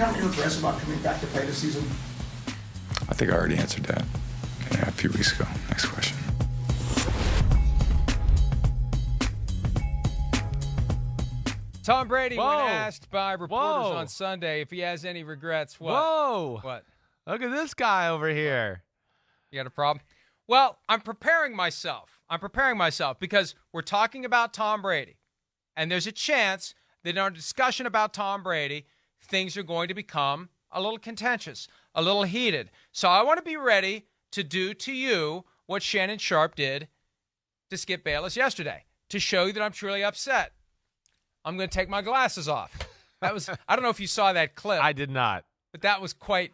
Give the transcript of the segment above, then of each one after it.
have any regrets about coming back to play this season? I think I already answered that a few weeks ago. Next question. Tom Brady, when asked by reporters on Sunday if he has any regrets, what? Whoa! What? Look at this guy over here. You got a problem? Well, I'm preparing myself. Because we're talking about Tom Brady. And there's a chance that in our discussion about Tom Brady, things are going to become a little contentious, a little heated. So I want to be ready to do to you what Shannon Sharpe did to Skip Bayless yesterday, to show you that I'm truly upset. I'm going to take my glasses off. I don't know if you saw that clip. I did not. But that was quite,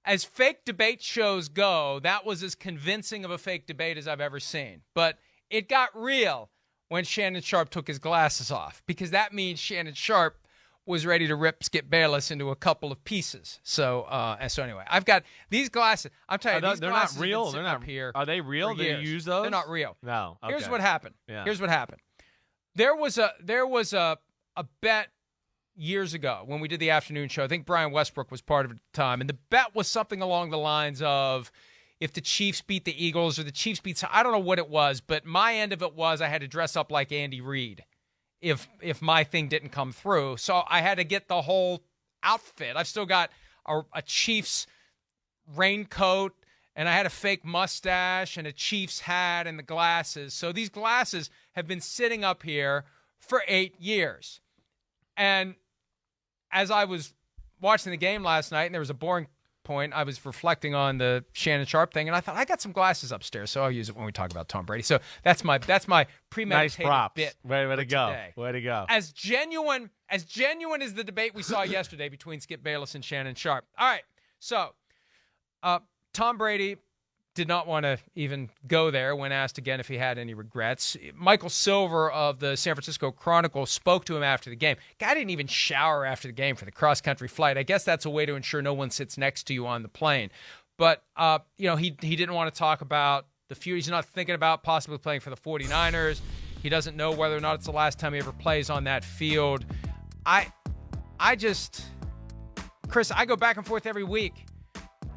as fake debate shows go, that was as convincing of a fake debate as I've ever seen. But it got real when Shannon Sharpe took his glasses off, because that means Shannon Sharpe was ready to rip Skip Bayless into a couple of pieces. So anyway, I've got these glasses. I'm telling you, these they're glasses not real. They're not here. Are they real? Do you use those? They're not real. No. Okay. Here's what happened. Yeah. Here's what happened. There was a bet years ago when we did the afternoon show. I think Brian Westbrook was part of it at the time, and the bet was something along the lines of, if the Chiefs beat the Eagles or the Chiefs beat, I don't know what it was, but my end of it was I had to dress up like Andy Reid if my thing didn't come through. So I had to get the whole outfit. I've still got a Chiefs raincoat, and I had a fake mustache and a Chiefs hat and the glasses. So these glasses have been sitting up here for 8 years. And as I was watching the game last night, and there was a boring point, I was reflecting on the Shannon Sharpe thing, and I thought, I got some glasses upstairs, so I'll use it when we talk about Tom Brady. So that's my premeditated nice props. bit. Way to go. Today. Way to go. As genuine as the debate we saw yesterday between Skip Bayless and Shannon Sharpe. All right, so Tom Brady did not want to even go there when asked again if he had any regrets. Michael Silver of the San Francisco Chronicle spoke to him after the game. Guy didn't even shower after the game for the cross-country flight. I guess that's a way to ensure no one sits next to you on the plane. But, he didn't want to talk about the future. He's not thinking about possibly playing for the 49ers. He doesn't know whether or not it's the last time he ever plays on that field. Chris, I go back and forth every week.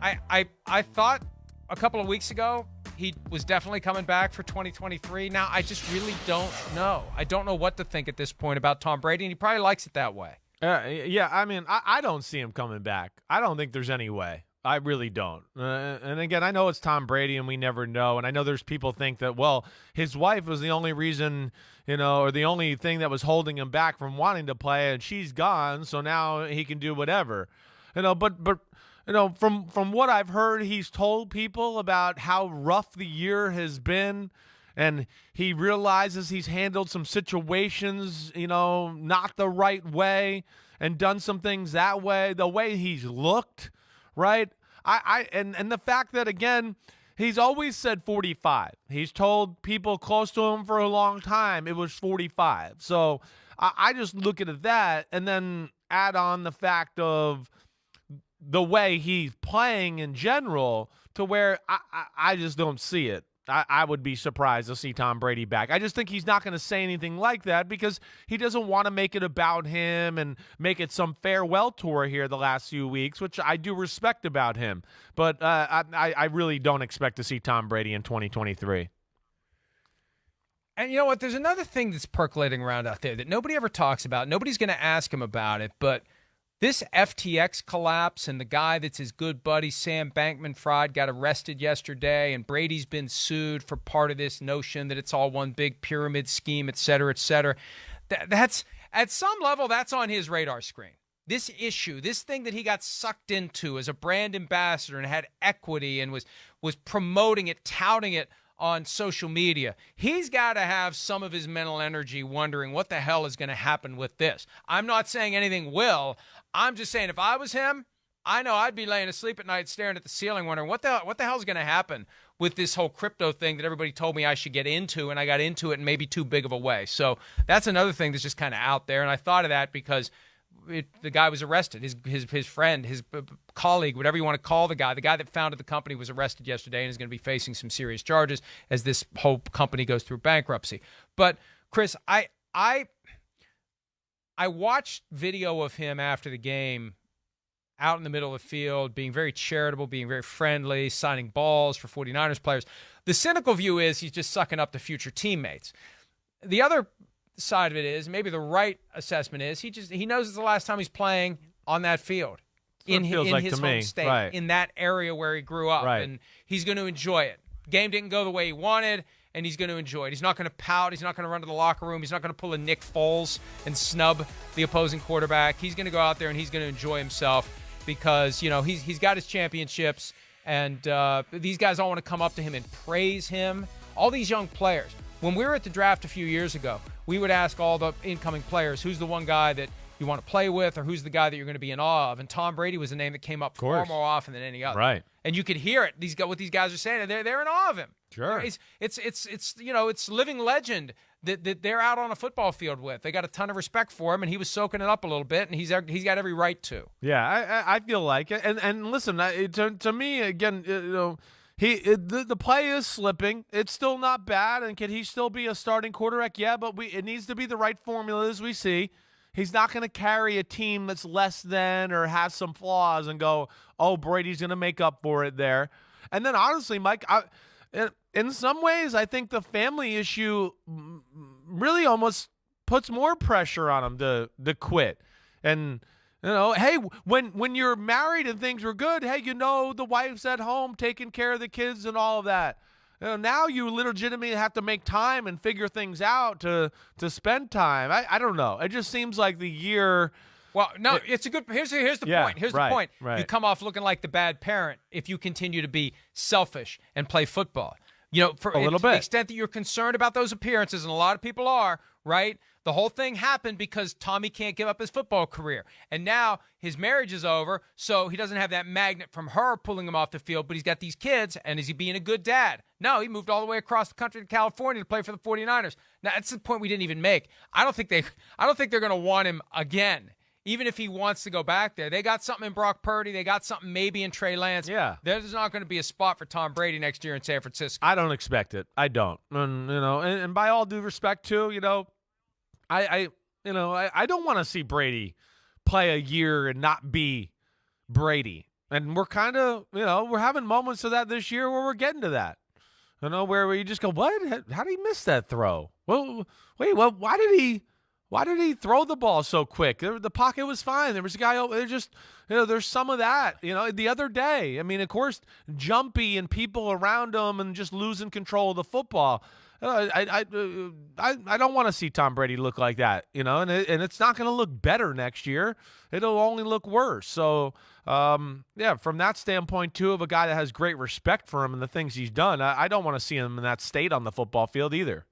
I thought a couple of weeks ago he was definitely coming back for 2023. Now, I just really don't know. I don't know what to think at this point about Tom Brady, and he probably likes it that way. Yeah, I mean, I don't see him coming back. I don't think there's any way. I really don't. And again, I know it's Tom Brady and we never know. And I know there's people think that, well, his wife was the only reason, or the only thing that was holding him back from wanting to play, and she's gone, so now he can do whatever. But from what I've heard, he's told people about how rough the year has been, and he realizes he's handled some situations, not the right way, and done some things that way, the way he's looked, right? And the fact that, again, he's always said 45. He's told people close to him for a long time it was 45. So I just look at that and then add on the fact of the way he's playing in general to where I just don't see it. I would be surprised to see Tom Brady back. I just think he's not going to say anything like that because he doesn't want to make it about him and make it some farewell tour here the last few weeks, which I do respect about him. But I really don't expect to see Tom Brady in 2023. And you know what? There's another thing that's percolating around out there that nobody ever talks about. Nobody's going to ask him about it, but this FTX collapse and the guy that's his good buddy, Sam Bankman-Fried, got arrested yesterday, and Brady's been sued for part of this notion that it's all one big pyramid scheme, et cetera, et cetera. That's, at some level, that's on his radar screen. This issue, this thing that he got sucked into as a brand ambassador and had equity and was promoting it, touting it on social media. He's got to have some of his mental energy wondering what the hell is going to happen with this. I'm not saying anything will. I'm just saying if I was him, I know I'd be laying asleep at night staring at the ceiling wondering what the hell's going to happen with this whole crypto thing that everybody told me I should get into, and I got into it in maybe too big of a way. So that's another thing that's just kind of out there, and I thought of that because the guy was arrested. His friend, his colleague, whatever you want to call the guy that founded the company was arrested yesterday and is going to be facing some serious charges as this whole company goes through bankruptcy. But Chris, I watched video of him after the game out in the middle of the field, being very charitable, being very friendly, signing balls for 49ers players. The cynical view is he's just sucking up to future teammates. The other side of it is, maybe the right assessment is, he knows it's the last time he's playing on that field in his home state, in that area where he grew up, and he's going to enjoy it. Game didn't go the way he wanted, and he's going to enjoy it. He's not going to pout. He's not going to run to the locker room. He's not going to pull a Nick Foles and snub the opposing quarterback. He's going to go out there and he's going to enjoy himself because, he's got his championships, and these guys all want to come up to him and praise him. All these young players. When we were at the draft a few years ago, we would ask all the incoming players, who's the one guy that you want to play with, or who's the guy that you're going to be in awe of? And Tom Brady was a name that came up far more often than any other. Right. And you could hear it. What these guys are saying, they're in awe of him. Sure. It's living legend that they're out on a football field with. They got a ton of respect for him, and he was soaking it up a little bit, and he's got every right to. Yeah, I feel like it. And listen, to me again, the play is slipping. It's still not bad, and can he still be a starting quarterback? Yeah, but it needs to be the right formula, as we see. He's not going to carry a team that's less than or has some flaws and go, oh, Brady's going to make up for it there. And then honestly, Mike, in some ways, I think the family issue really almost puts more pressure on him to quit. And hey, when you're married and things are good, hey, the wife's at home taking care of the kids and all of that. Now you legitimately have to make time and figure things out to spend time. I don't know. It just seems like the year. Well, no, it's a good. Here's the point. Here's the point. Right. You come off looking like the bad parent if you continue to be selfish and play football. For a little bit. To the extent that you're concerned about those appearances, and a lot of people are, right? The whole thing happened because Tommy can't give up his football career. And now his marriage is over, so he doesn't have that magnet from her pulling him off the field, but he's got these kids, and is he being a good dad? No, he moved all the way across the country to California to play for the 49ers. Now, that's the point we didn't even make. I don't think they're going to want him again. Even if he wants to go back there, they got something in Brock Purdy. They got something maybe in Trey Lance. Yeah, there's not going to be a spot for Tom Brady next year in San Francisco. I don't expect it. I don't. And by all due respect, too, I don't want to see Brady play a year and not be Brady. And we're kind of, we're having moments of that this year where we're getting to that. Where you just go, what? How did he miss that throw? Well, wait, why did he throw the ball so quick? The pocket was fine. There was a guy over there. Just, there's some of that. The other day, I mean, of course, jumpy and people around him and just losing control of the football. I don't want to see Tom Brady look like that, and it's not going to look better next year. It'll only look worse. So, from that standpoint, too, of a guy that has great respect for him and the things he's done, I don't want to see him in that state on the football field either.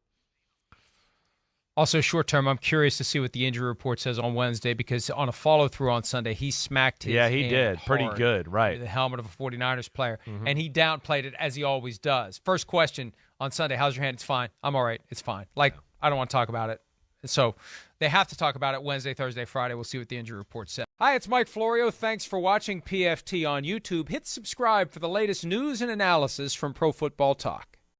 Also, short term, I'm curious to see what the injury report says on Wednesday, because on a follow-through on Sunday, he smacked his hand did. Hard pretty good, right. The helmet of a 49ers player, and he downplayed it as he always does. First question on Sunday, how's your hand? It's fine. I'm all right. It's fine. I don't want to talk about it. So they have to talk about it Wednesday, Thursday, Friday. We'll see what the injury report says. Hi, it's Mike Florio. Thanks for watching PFT on YouTube. Hit subscribe for the latest news and analysis from Pro Football Talk.